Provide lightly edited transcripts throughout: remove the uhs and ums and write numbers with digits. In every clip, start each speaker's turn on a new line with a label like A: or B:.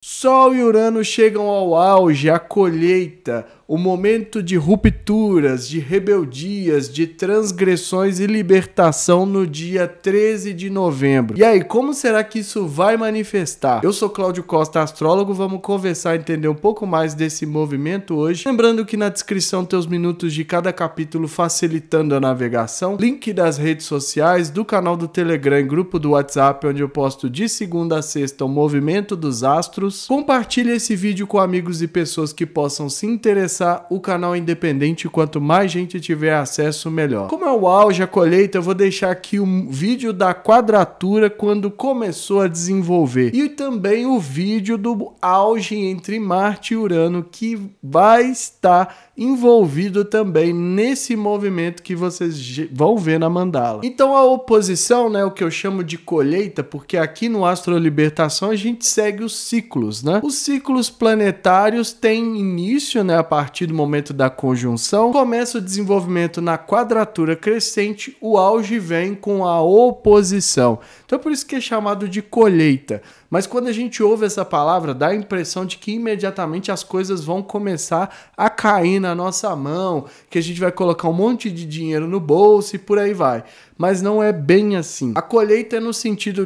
A: Sol e Urano chegam ao auge, a colheita, o momento de rupturas, de rebeldias, de transgressões e libertação no dia 13 de novembro. E aí, como será que isso vai manifestar? Eu sou Cláudio Costa, astrólogo, vamos conversar e entender um pouco mais desse movimento hoje. Lembrando que na descrição tem os minutos de cada capítulo facilitando a navegação, link das redes sociais, do canal do Telegram e grupo do WhatsApp, onde eu posto de segunda a sexta o movimento dos astros. Compartilhe esse vídeo com amigos e pessoas que possam se interessar. O canal é independente, quanto mais gente tiver acesso, melhor. Como é o auge, a colheita, eu vou deixar aqui um vídeo da quadratura quando começou a desenvolver. E também o vídeo do auge entre Marte e Urano, que vai estar envolvido também nesse movimento que vocês vão ver na mandala. Então a oposição, né, o que eu chamo de colheita, porque aqui no Astro Libertação a gente segue os ciclos, né? Os ciclos planetários têm início, né, a partir do momento da conjunção, começa o desenvolvimento na quadratura crescente, o auge vem com a oposição. Então por isso que é chamado de colheita. Mas quando a gente ouve essa palavra, dá a impressão de que imediatamente as coisas vão começar a cair na nossa mão, que a gente vai colocar um monte de dinheiro no bolso e por aí vai. Mas não é bem assim. A colheita é no sentido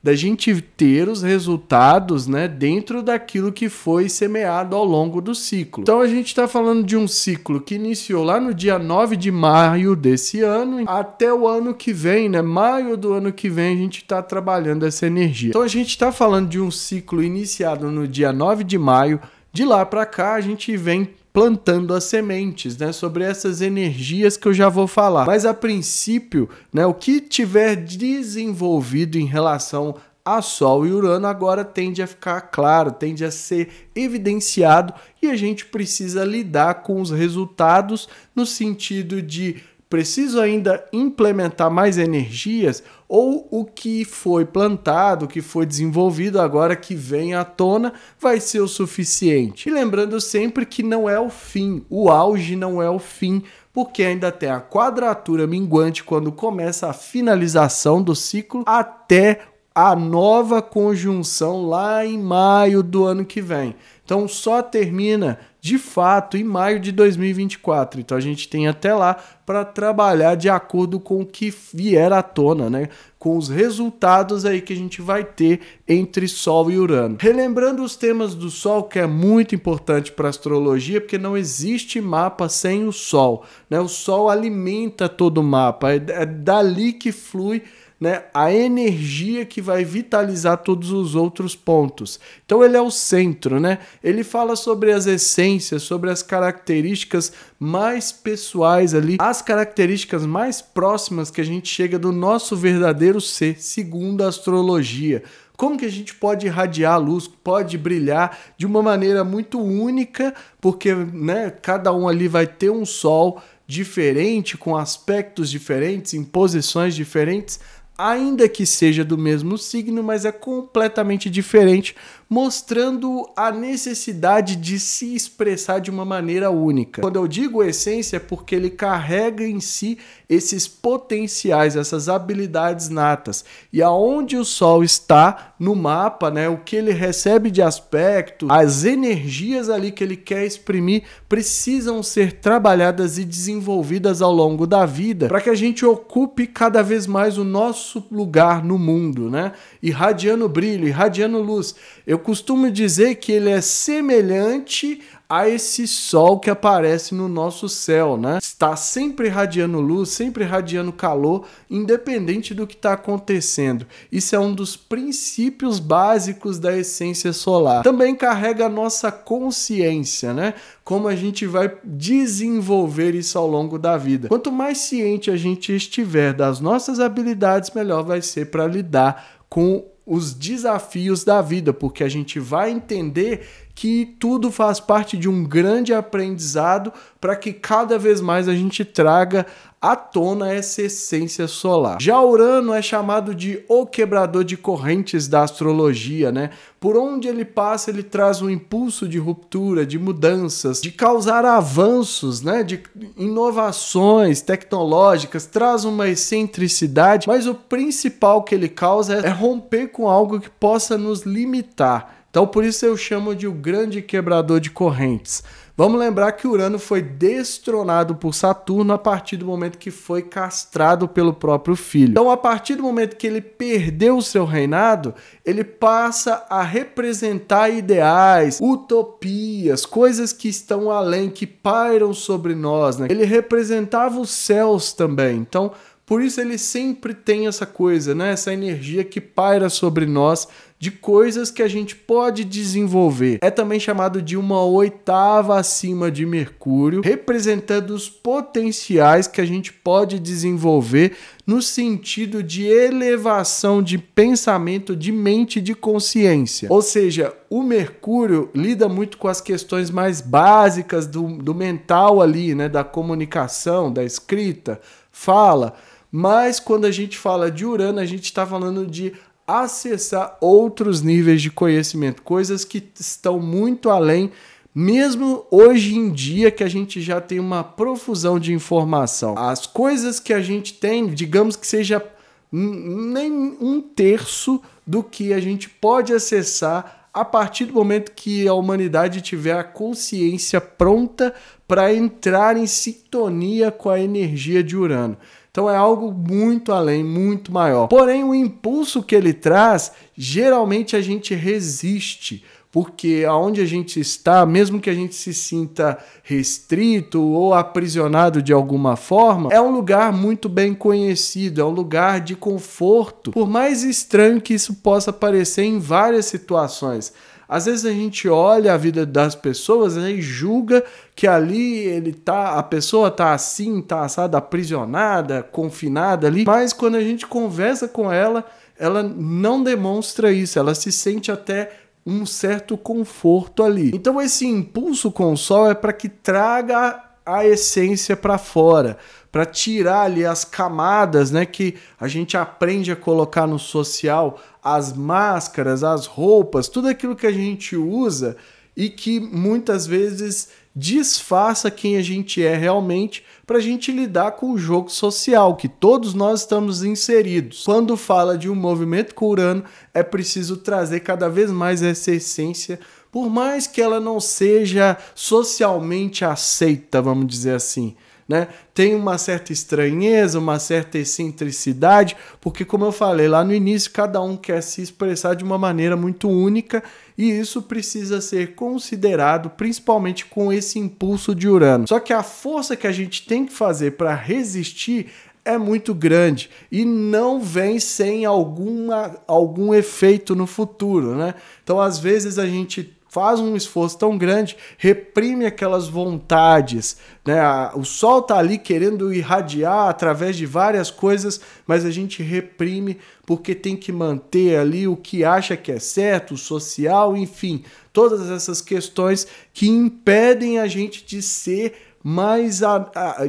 A: da gente ter os resultados, né, dentro daquilo que foi semeado ao longo do ciclo. Então a gente está falando de um ciclo que iniciou lá no dia 9 de maio desse ano, até o ano que vem, né, maio do ano que vem, a gente está trabalhando essa energia. Então a gente está falando de um ciclo iniciado no dia 9 de maio, de lá para cá a gente vem plantando as sementes, né, sobre essas energias que eu já vou falar. Mas a princípio, né, o que tiver desenvolvido em relação a Sol e Urano agora tende a ficar claro, tende a ser evidenciado e a gente precisa lidar com os resultados no sentido de preciso ainda implementar mais energias ou o que foi plantado, o que foi desenvolvido agora que vem à tona vai ser o suficiente. E lembrando sempre que não é o fim, o auge não é o fim, porque ainda tem a quadratura minguante quando começa a finalização do ciclo até a nova conjunção lá em maio do ano que vem. Então só termina de fato em maio de 2024. Então a gente tem até lá para trabalhar de acordo com o que vier à tona, né? Com os resultados aí que a gente vai ter entre Sol e Urano. Relembrando os temas do Sol, que é muito importante para a astrologia, porque não existe mapa sem o Sol, né? O Sol alimenta todo o mapa, é dali que flui, né, a energia que vai vitalizar todos os outros pontos. Então ele é o centro, né? Ele fala sobre as essências, sobre as características mais pessoais ali, as características mais próximas que a gente chega do nosso verdadeiro ser, segundo a astrologia. Como que a gente pode irradiar a luz, pode brilhar de uma maneira muito única, porque, né, cada um ali vai ter um sol diferente, com aspectos diferentes, em posições diferentes, ainda que seja do mesmo signo, mas é completamente diferente, mostrando a necessidade de se expressar de uma maneira única. Quando eu digo essência, é porque ele carrega em si esses potenciais, essas habilidades natas. E aonde o Sol está no mapa, né, o que ele recebe de aspecto, as energias ali que ele quer exprimir, precisam ser trabalhadas e desenvolvidas ao longo da vida, para que a gente ocupe cada vez mais o nosso lugar no mundo, né? Irradiando brilho, irradiando luz. Eu costumo dizer que ele é semelhante a esse sol que aparece no nosso céu, né? Está sempre irradiando luz, sempre irradiando calor, independente do que está acontecendo. Isso é um dos princípios básicos da essência solar. Também carrega a nossa consciência, né? Como a gente vai desenvolver isso ao longo da vida. Quanto mais ciente a gente estiver das nossas habilidades, melhor vai ser para lidar com os desafios da vida, porque a gente vai entender que tudo faz parte de um grande aprendizado para que cada vez mais a gente traga à tona essa essência solar. Já Urano é chamado de o quebrador de correntes da astrologia, né? Por onde ele passa, ele traz um impulso de ruptura, de mudanças, de causar avanços, né? De inovações tecnológicas, traz uma excentricidade, mas o principal que ele causa é romper com algo que possa nos limitar. Então por isso eu chamo de o grande quebrador de correntes. Vamos lembrar que Urano foi destronado por Saturno a partir do momento que foi castrado pelo próprio filho. Então, a partir do momento que ele perdeu o seu reinado, ele passa a representar ideais, utopias, coisas que estão além, que pairam sobre nós, né? Ele representava os céus também. Então, por isso ele sempre tem essa coisa, né? Essa energia que paira sobre nós de coisas que a gente pode desenvolver. É também chamado de uma oitava acima de Mercúrio, representando os potenciais que a gente pode desenvolver no sentido de elevação de pensamento, de mente, de consciência. Ou seja, o Mercúrio lida muito com as questões mais básicas do mental ali, né? Da comunicação, da escrita, fala. Mas quando a gente fala de Urano, a gente está falando de acessar outros níveis de conhecimento, coisas que estão muito além, mesmo hoje em dia que a gente já tem uma profusão de informação. As coisas que a gente tem, digamos que seja nem 1/3 do que a gente pode acessar a partir do momento que a humanidade tiver a consciência pronta para entrar em sintonia com a energia de Urano. Então é algo muito além, muito maior. Porém, o impulso que ele traz, geralmente a gente resiste, porque aonde a gente está, mesmo que a gente se sinta restrito ou aprisionado de alguma forma, é um lugar muito bem conhecido, é um lugar de conforto, por mais estranho que isso possa parecer em várias situações. Às vezes a gente olha a vida das pessoas, né, e julga que ali a pessoa tá assim, tá assada, aprisionada, confinada ali, mas quando a gente conversa com ela, ela não demonstra isso, ela se sente até um certo conforto ali. Então esse impulso com o Sol é para que traga a essência para fora, para tirar ali as camadas, né, que a gente aprende a colocar no social, as máscaras, as roupas, tudo aquilo que a gente usa e que muitas vezes disfarça quem a gente é realmente, para a gente lidar com o jogo social que todos nós estamos inseridos. Quando fala de um movimento com Urano, é preciso trazer cada vez mais essa essência, por mais que ela não seja socialmente aceita, vamos dizer assim, né? Tem uma certa estranheza, uma certa excentricidade, porque como eu falei lá no início, cada um quer se expressar de uma maneira muito única e isso precisa ser considerado, principalmente com esse impulso de Urano. Só que a força que a gente tem que fazer para resistir é muito grande e não vem sem algum efeito no futuro, né? Então, às vezes, a gente faz um esforço tão grande, reprime aquelas vontades, né? O Sol tá ali querendo irradiar através de várias coisas, mas a gente reprime porque tem que manter ali o que acha que é certo, o social, enfim, todas essas questões que impedem a gente de ser mais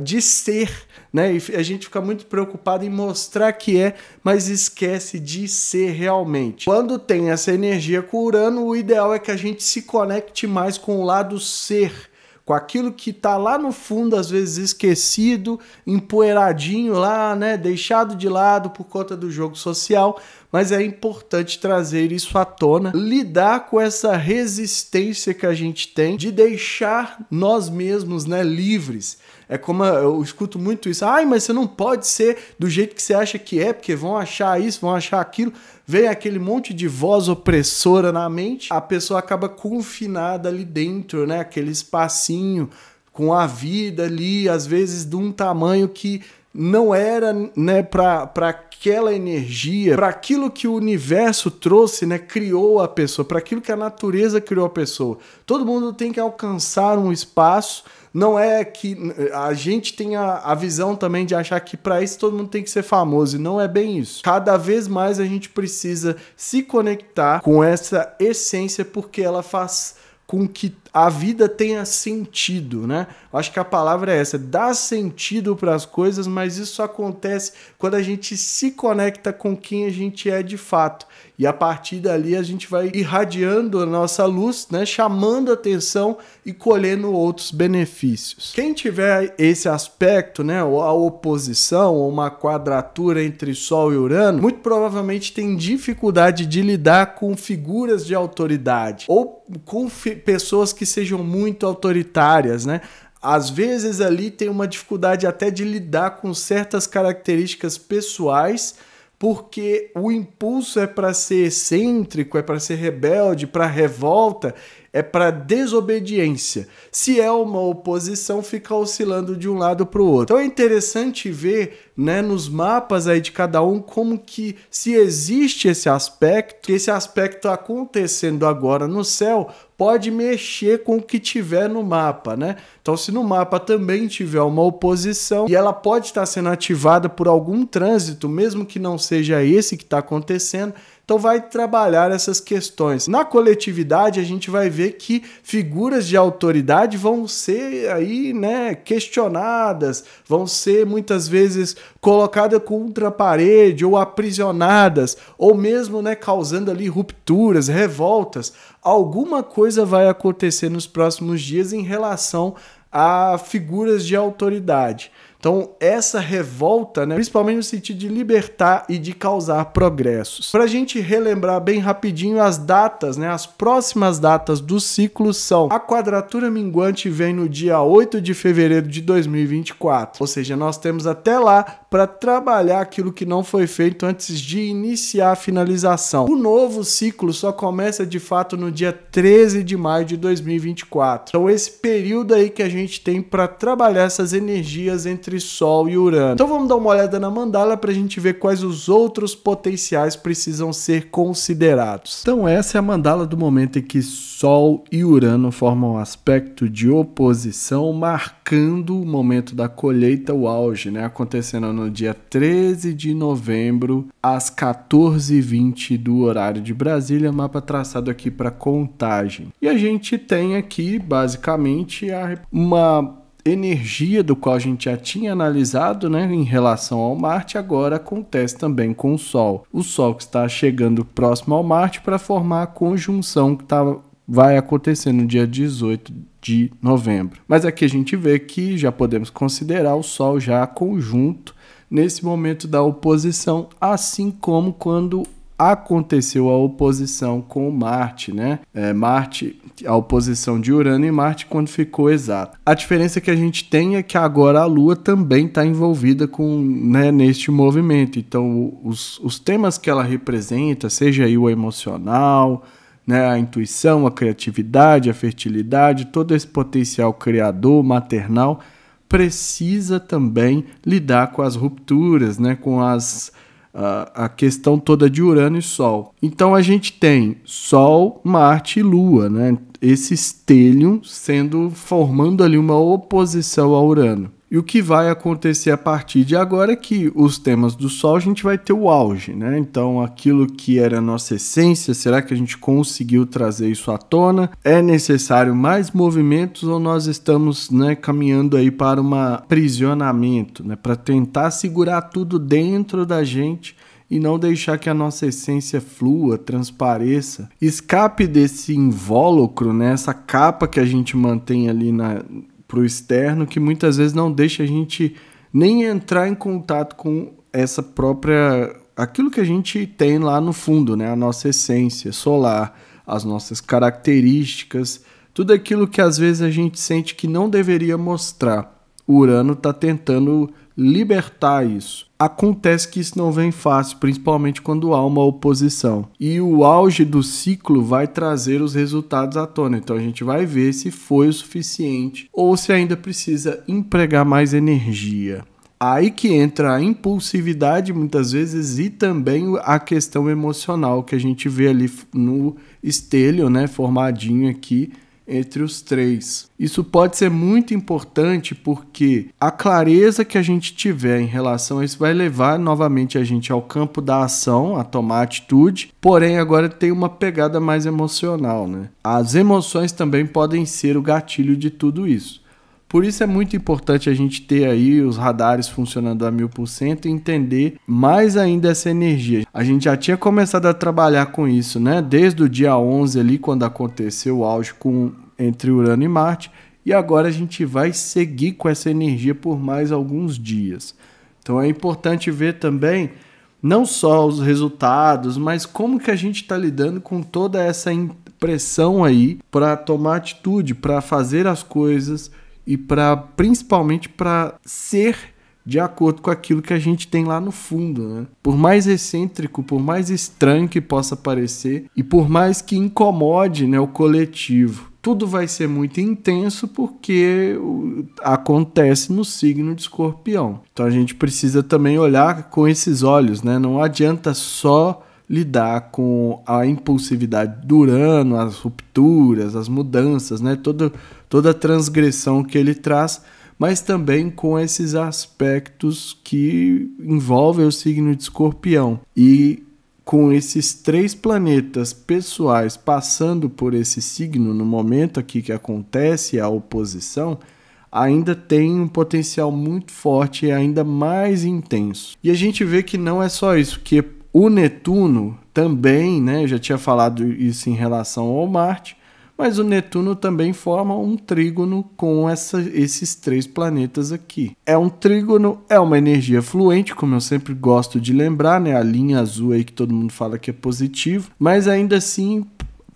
A: de ser, né? E a gente fica muito preocupado em mostrar que é, mas esquece de ser realmente. Quando tem essa energia com Urano, o ideal é que a gente se conecte mais com o lado ser, com aquilo que está lá no fundo, às vezes esquecido, empoeiradinho lá, né? Deixado de lado por conta do jogo social, mas é importante trazer isso à tona, lidar com essa resistência que a gente tem de deixar nós mesmos, né, livres. É como eu escuto muito isso, mas você não pode ser do jeito que você acha que é, porque vão achar isso, vão achar aquilo. Vem aquele monte de voz opressora na mente, a pessoa acaba confinada ali dentro, né, aquele espacinho com a vida ali, às vezes de um tamanho que não era, né, para aquela energia, para aquilo que o universo trouxe, né, criou a pessoa, para aquilo que a natureza criou a pessoa. Todo mundo tem que alcançar um espaço, não é que a gente tem a visão também de achar que para isso todo mundo tem que ser famoso, e não é bem isso. Cada vez mais a gente precisa se conectar com essa essência, porque ela faz com que a vida tenha sentido, né? Acho que a palavra é essa, dá sentido para as coisas, mas isso acontece quando a gente se conecta com quem a gente é de fato. e a partir dali a gente vai irradiando a nossa luz, né, chamando a atenção e colhendo outros benefícios. Quem tiver esse aspecto, né, a oposição ou uma quadratura entre Sol e Urano, muito provavelmente tem dificuldade de lidar com figuras de autoridade ou com pessoas que sejam muito autoritárias, né? Às vezes ali tem uma dificuldade até de lidar com certas características pessoais, porque o impulso é para ser excêntrico, é para ser rebelde, para revolta, é para desobediência. Se é uma oposição, fica oscilando de um lado para o outro. Então é interessante ver, né, nos mapas aí de cada um como que, se existe esse aspecto acontecendo agora no céu, pode mexer com o que tiver no mapa, né? Então, se no mapa também tiver uma oposição e ela pode estar sendo ativada por algum trânsito, mesmo que não seja esse que está acontecendo, então vai trabalhar essas questões. Na coletividade, a gente vai ver que figuras de autoridade vão ser aí, né, questionadas, vão ser muitas vezes colocadas contra a parede ou aprisionadas, ou mesmo, né, causando ali rupturas, revoltas. Alguma coisa vai acontecer nos próximos dias em relação a figuras de autoridade. Então, essa revolta, né, principalmente no sentido de libertar e de causar progressos. Para a gente relembrar bem rapidinho as datas, né, as próximas datas do ciclo são: a quadratura minguante vem no dia 8 de fevereiro de 2024, ou seja, nós temos até lá para trabalhar aquilo que não foi feito antes de iniciar a finalização. O novo ciclo só começa de fato no dia 13 de maio de 2024. Então, esse período aí que a gente tem para trabalhar essas energias entre Sol e Urano. Então vamos dar uma olhada na mandala para a gente ver quais os outros potenciais precisam ser considerados. Então essa é a mandala do momento em que Sol e Urano formam um aspecto de oposição, marcando o momento da colheita, o auge, né? Acontecendo no dia 13 de novembro, às 14h20 do horário de Brasília, mapa traçado aqui para Contagem. E a gente tem aqui, basicamente, uma energia do qual a gente já tinha analisado, né, em relação ao Marte, agora acontece também com o Sol. O Sol que está chegando próximo ao Marte para formar a conjunção que vai acontecer no dia 18 de novembro. Mas aqui a gente vê que já podemos considerar o Sol já conjunto nesse momento da oposição, assim como quando aconteceu a oposição com Marte, né? A oposição de Urano e Marte quando ficou exata. A diferença que a gente tem é que agora a Lua também está envolvida com, né, neste movimento. Então, os temas que ela representa, seja aí o emocional, né, a intuição, a criatividade, a fertilidade, todo esse potencial criador, maternal, precisa também lidar com as rupturas, né, com a questão toda de Urano e Sol. Então a gente tem Sol, Marte e Lua, né? Esse stellium formando ali uma oposição a Urano. E o que vai acontecer a partir de agora é que os temas do Sol a gente vai ter o auge, né? Então aquilo que era a nossa essência, será que a gente conseguiu trazer isso à tona? É necessário mais movimentos ou nós estamos, né, caminhando aí para um aprisionamento, né? Para tentar segurar tudo dentro da gente e não deixar que a nossa essência flua, transpareça, escape desse invólucro, né? Essa capa que a gente mantém ali para o externo, que muitas vezes não deixa a gente nem entrar em contato com essa própria, aquilo que a gente tem lá no fundo, né? A nossa essência solar, as nossas características, tudo aquilo que às vezes a gente sente que não deveria mostrar. O Urano está tentando libertar isso. Acontece que isso não vem fácil, principalmente quando há uma oposição. E o auge do ciclo vai trazer os resultados à tona. Então a gente vai ver se foi o suficiente ou se ainda precisa empregar mais energia. Aí que entra a impulsividade muitas vezes e também a questão emocional que a gente vê ali no stellium, né, formadinho aqui entre os três. Isso pode ser muito importante porque a clareza que a gente tiver em relação a isso vai levar novamente a gente ao campo da ação, a tomar atitude, porém agora tem uma pegada mais emocional, né? As emoções também podem ser o gatilho de tudo isso. Por isso é muito importante a gente ter aí os radares funcionando a 1000% e entender mais ainda essa energia. A gente já tinha começado a trabalhar com isso, né? Desde o dia 11 ali, quando aconteceu o auge entre Urano e Marte, e agora a gente vai seguir com essa energia por mais alguns dias. Então é importante ver também não só os resultados, mas como que a gente está lidando com toda essa pressão aí para tomar atitude, para fazer as coisas e principalmente para ser de acordo com aquilo que a gente tem lá no fundo, né? Por mais excêntrico, por mais estranho que possa parecer e por mais que incomode, né, o coletivo, tudo vai ser muito intenso porque acontece no signo de Escorpião. Então a gente precisa também olhar com esses olhos, né? Não adianta só lidar com a impulsividade do Urano, as rupturas, as mudanças, né? Toda a transgressão que ele traz, mas também com esses aspectos que envolvem o signo de Escorpião. E com esses 3 planetas pessoais passando por esse signo no momento aqui que acontece a oposição, ainda tem um potencial muito forte e ainda mais intenso. E a gente vê que não é só isso, que o Netuno também, né, eu já tinha falado isso em relação ao Marte, mas o Netuno também forma um trígono com esses 3 planetas aqui. É um trígono, é uma energia fluente, como eu sempre gosto de lembrar, né? A linha azul aí que todo mundo fala que é positivo, mas ainda assim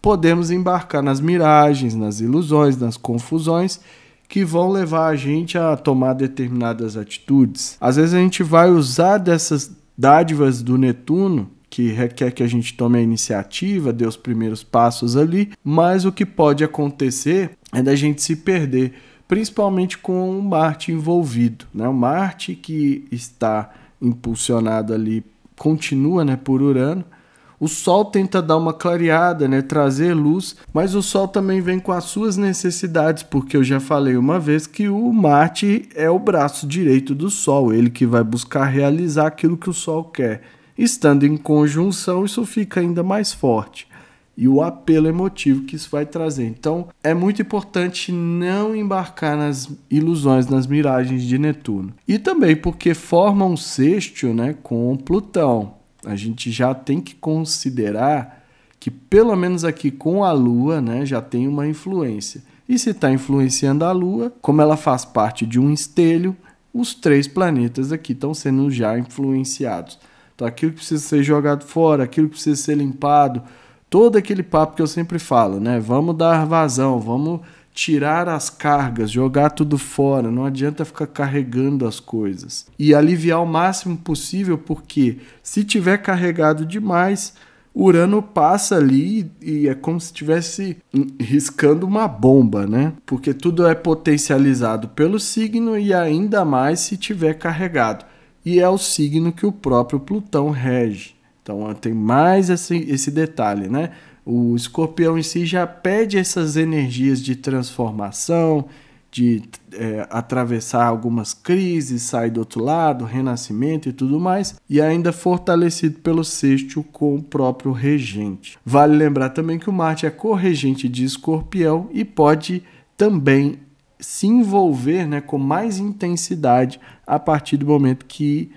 A: podemos embarcar nas miragens, nas ilusões, nas confusões que vão levar a gente a tomar determinadas atitudes. Às vezes a gente vai usar dessas dádivas do Netuno, que requer que a gente tome a iniciativa, dê os primeiros passos ali, mas o que pode acontecer é da gente se perder, principalmente com o Marte envolvido, né? O Marte que está impulsionado ali, continua, né, por Urano. O Sol tenta dar uma clareada, né, trazer luz, mas o Sol também vem com as suas necessidades, porque eu já falei uma vez que o Marte é o braço direito do Sol, ele que vai buscar realizar aquilo que o Sol quer. Estando em conjunção, isso fica ainda mais forte. E o apelo emotivo que isso vai trazer. Então, é muito importante não embarcar nas ilusões, nas miragens de Netuno. E também porque forma um sexto, né, com Plutão. A gente já tem que considerar que, pelo menos aqui com a Lua, né, já tem uma influência. E se está influenciando a Lua, como ela faz parte de um espelho, os 3 planetas aqui estão sendo já influenciados. Então, aquilo que precisa ser jogado fora, aquilo que precisa ser limpado, todo aquele papo que eu sempre falo, né? Vamos dar vazão, vamos tirar as cargas, jogar tudo fora, não adianta ficar carregando as coisas. E aliviar o máximo possível, porque se tiver carregado demais, Urano passa ali e é como se estivesse riscando uma bomba, né? Porque tudo é potencializado pelo signo e ainda mais se tiver carregado. E é o signo que o próprio Plutão rege. Então tem mais esse detalhe, né? O Escorpião em si já pede essas energias de transformação, de atravessar algumas crises, sair do outro lado, renascimento e tudo mais, e ainda fortalecido pelo sexto com o próprio regente. Vale lembrar também que o Marte é corregente de Escorpião e pode também se envolver, né, com mais intensidade a partir do momento que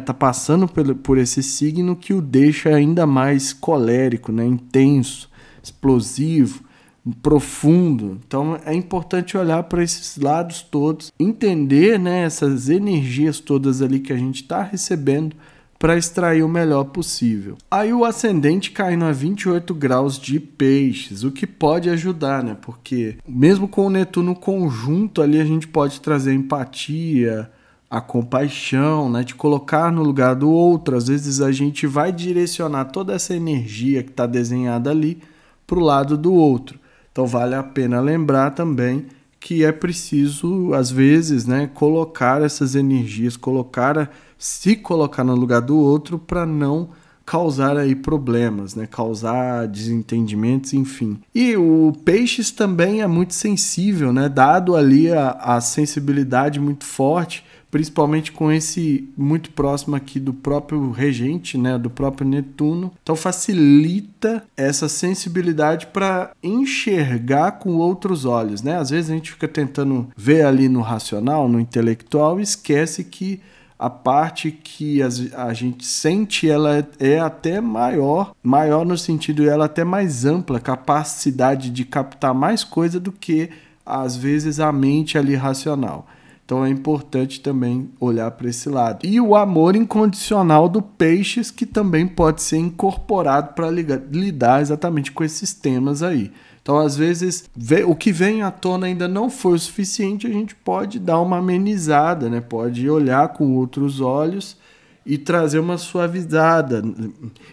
A: tá passando por esse signo que o deixa ainda mais colérico, né, intenso, explosivo, profundo. Então é importante olhar para esses lados todos, entender, né, essas energias todas ali que a gente está recebendo para extrair o melhor possível. Aí o ascendente caindo a 28 graus de Peixes, o que pode ajudar, né? Porque mesmo com o Netuno conjunto ali, a gente pode trazer empatia, a compaixão, né? De colocar no lugar do outro. Às vezes a gente vai direcionar toda essa energia que está desenhada ali para o lado do outro. Então vale a pena lembrar também que é preciso, às vezes, né, colocar essas energias, se colocar no lugar do outro para não causar aí problemas, né, causar desentendimentos, enfim. E o Peixes também é muito sensível, né, dado ali a sensibilidade muito forte, principalmente com esse muito próximo aqui do próprio regente, né, do próprio Netuno. Então facilita essa sensibilidade para enxergar com outros olhos, né? Às vezes a gente fica tentando ver ali no racional, no intelectual, e esquece que a parte que a gente sente, ela é até maior no sentido, ela é até mais ampla, capacidade de captar mais coisa do que, às vezes, a mente ali racional. Então é importante também olhar para esse lado. E o amor incondicional do Peixes, que também pode ser incorporado para lidar exatamente com esses temas aí. Então, às vezes, o que vem à tona ainda não foi o suficiente, a gente pode dar uma amenizada, né? Pode olhar com outros olhos e trazer uma suavizada,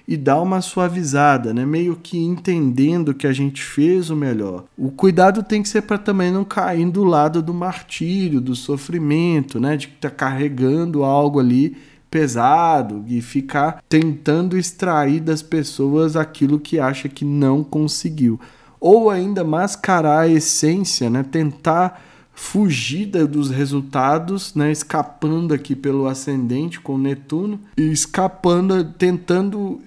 A: e dar uma suavizada, né? Meio que entendendo que a gente fez o melhor. O cuidado tem que ser para também não cair do lado do martírio, do sofrimento, né? De estar carregando algo ali pesado e ficar tentando extrair das pessoas aquilo que acha que não conseguiu. Ou ainda mascarar a essência, né? Tentar fugir dos resultados, né? Escapando aqui pelo ascendente com Netuno e escapando, tentando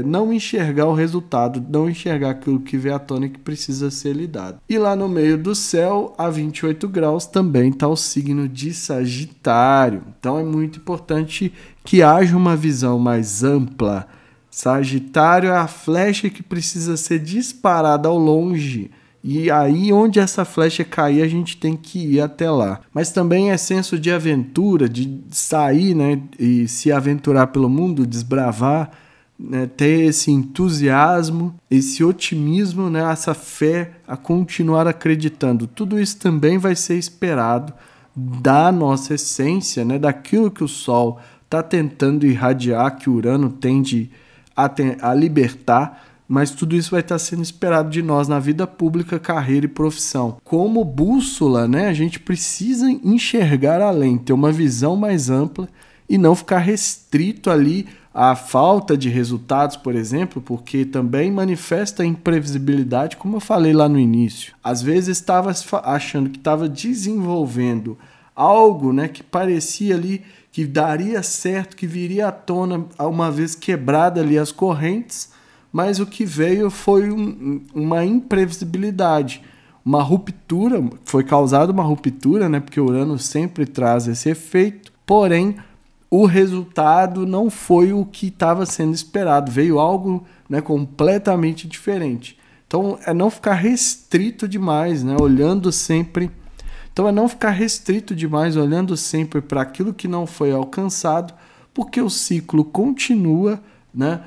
A: não enxergar o resultado, não enxergar aquilo que vê à tona e que precisa ser lidado. E lá no meio do céu, a 28 graus, também está o signo de Sagitário. Então é muito importante que haja uma visão mais ampla. Sagitário é a flecha que precisa ser disparada ao longe. E aí, onde essa flecha cair, a gente tem que ir até lá. Mas também é senso de aventura, de sair, né, e se aventurar pelo mundo, desbravar, né, ter esse entusiasmo, esse otimismo, né, essa fé a continuar acreditando. Tudo isso também vai ser esperado da nossa essência, né, daquilo que o Sol está tentando irradiar, que o Urano tende a libertar, mas tudo isso vai estar sendo esperado de nós na vida pública, carreira e profissão. Como bússola, né, a gente precisa enxergar além, ter uma visão mais ampla e não ficar restrito ali à falta de resultados, por exemplo, porque também manifesta imprevisibilidade, como eu falei lá no início. Às vezes estava achando que estava desenvolvendo algo, né, que parecia ali que daria certo, que viria à tona uma vez quebrada ali as correntes, mas o que veio foi uma imprevisibilidade, uma ruptura, foi causada uma ruptura, né, porque o Urano sempre traz esse efeito, porém o resultado não foi o que estava sendo esperado, veio algo, né, completamente diferente. Então é não ficar restrito demais, né, olhando sempre. Então é não ficar restrito demais, olhando sempre para aquilo que não foi alcançado, porque o ciclo continua, né?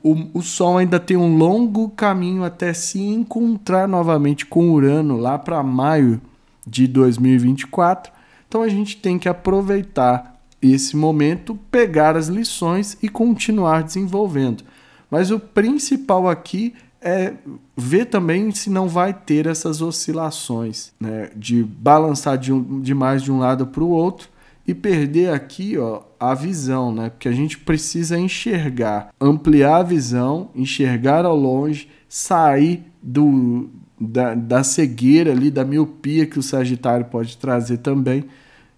A: O Sol ainda tem um longo caminho até se encontrar novamente com Urano lá para maio de 2024. Então a gente tem que aproveitar esse momento, pegar as lições e continuar desenvolvendo. Mas o principal aqui é ver também se não vai ter essas oscilações, né, de balançar demais de um lado para o outro e perder aqui, ó, a visão, né, porque a gente precisa enxergar, ampliar a visão, enxergar ao longe, sair da cegueira ali, da miopia que o Sagitário pode trazer também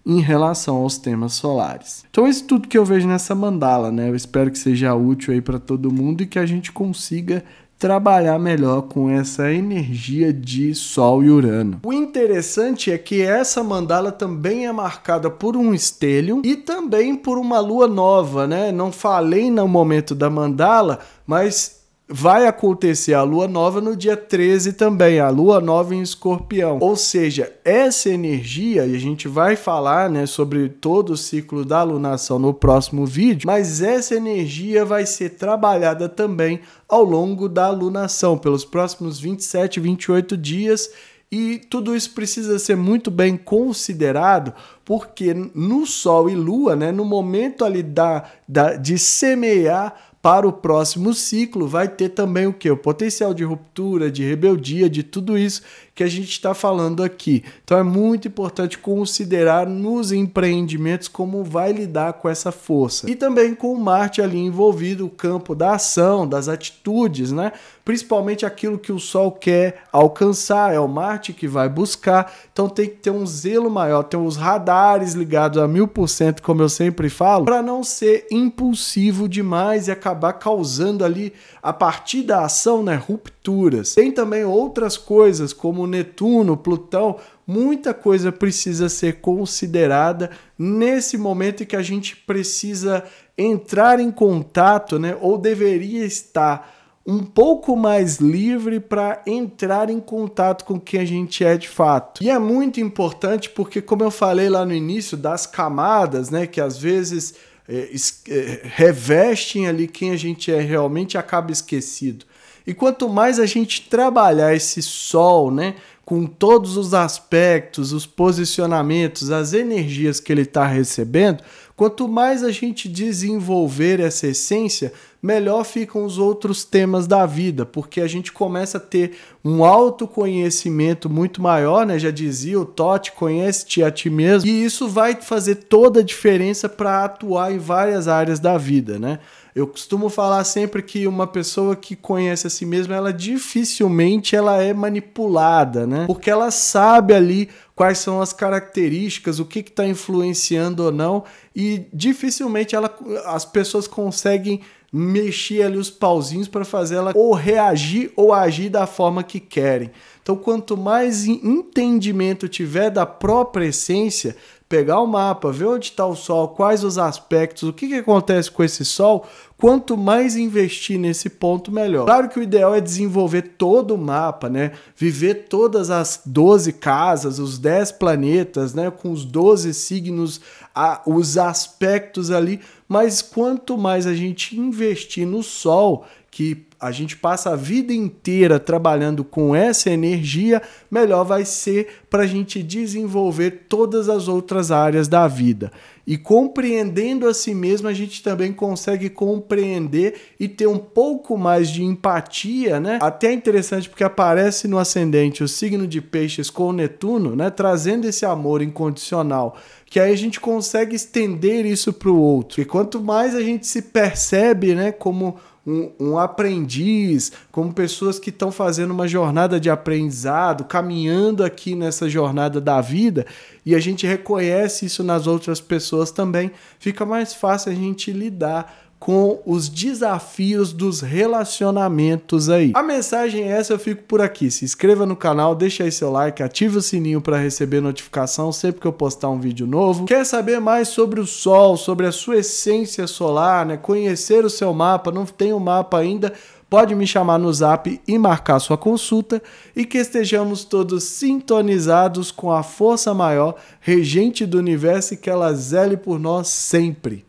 A: em relação aos temas solares. Então isso tudo que eu vejo nessa mandala, né, eu espero que seja útil aí para todo mundo e que a gente consiga trabalhar melhor com essa energia de Sol e Urano. O interessante é que essa mandala também é marcada por um estélio e também por uma lua nova, né? Não falei no momento da mandala, mas vai acontecer a lua nova no dia 13 também, a lua nova em Escorpião. Ou seja, essa energia, e a gente vai falar, né, sobre todo o ciclo da lunação no próximo vídeo, mas essa energia vai ser trabalhada também ao longo da alunação, pelos próximos 27, 28 dias, e tudo isso precisa ser muito bem considerado, porque no Sol e Lua, né, no momento ali de semear para o próximo ciclo, vai ter também o quê? O potencial de ruptura, de rebeldia, de tudo isso que a gente está falando aqui. Então é muito importante considerar nos empreendimentos como vai lidar com essa força. E também com o Marte ali envolvido, o campo da ação, das atitudes, né? Principalmente aquilo que o Sol quer alcançar, é o Marte que vai buscar. Então tem que ter um zelo maior, ter os radares ligados a 1000%, como eu sempre falo, para não ser impulsivo demais e acabar causando ali, a partir da ação, né, rupturas. Tem também outras coisas, como Netuno, Plutão, muita coisa precisa ser considerada nesse momento em que a gente precisa entrar em contato, né, ou deveria estar um pouco mais livre para entrar em contato com quem a gente é de fato. E é muito importante porque, como eu falei lá no início, das camadas, né, que às vezes revestem ali quem a gente é realmente, acaba esquecido. E quanto mais a gente trabalhar esse Sol, né, com todos os aspectos, os posicionamentos, as energias que ele está recebendo, quanto mais a gente desenvolver essa essência, melhor ficam os outros temas da vida, porque a gente começa a ter um autoconhecimento muito maior, né? Já dizia o Totti, conhece-te a ti mesmo, e isso vai fazer toda a diferença para atuar em várias áreas da vida, né? Eu costumo falar sempre que uma pessoa que conhece a si mesma, ela dificilmente ela é manipulada, né? Porque ela sabe ali quais são as características, o que está influenciando ou não, e dificilmente as pessoas conseguem mexer ali os pauzinhos para fazer ela ou reagir ou agir da forma que querem. Então, quanto mais entendimento tiver da própria essência, pegar o mapa, ver onde está o Sol, quais os aspectos, o que acontece com esse Sol, quanto mais investir nesse ponto, melhor. Claro que o ideal é desenvolver todo o mapa, né? Viver todas as 12 casas, os 10 planetas, né? Com os 12 signos, os aspectos ali, mas quanto mais a gente investir no Sol, que a gente passa a vida inteira trabalhando com essa energia, melhor vai ser para a gente desenvolver todas as outras áreas da vida. E compreendendo a si mesmo, a gente também consegue compreender e ter um pouco mais de empatia, né? Até é interessante porque aparece no ascendente o signo de Peixes com o Netuno, né? Trazendo esse amor incondicional, que aí a gente consegue estender isso para o outro. E quanto mais a gente se percebe, né, como um aprendiz, como pessoas que estão fazendo uma jornada de aprendizado, caminhando aqui nessa jornada da vida, e a gente reconhece isso nas outras pessoas também, fica mais fácil a gente lidar com os desafios dos relacionamentos aí. A mensagem é essa, eu fico por aqui. Se inscreva no canal, deixa aí seu like, ativa o sininho para receber notificação sempre que eu postar um vídeo novo. Quer saber mais sobre o Sol, sobre a sua essência solar, né? Conhecer o seu mapa, não tem o mapa ainda? Pode me chamar no Zap e marcar sua consulta, e que estejamos todos sintonizados com a força maior, regente do universo, e que ela zele por nós sempre.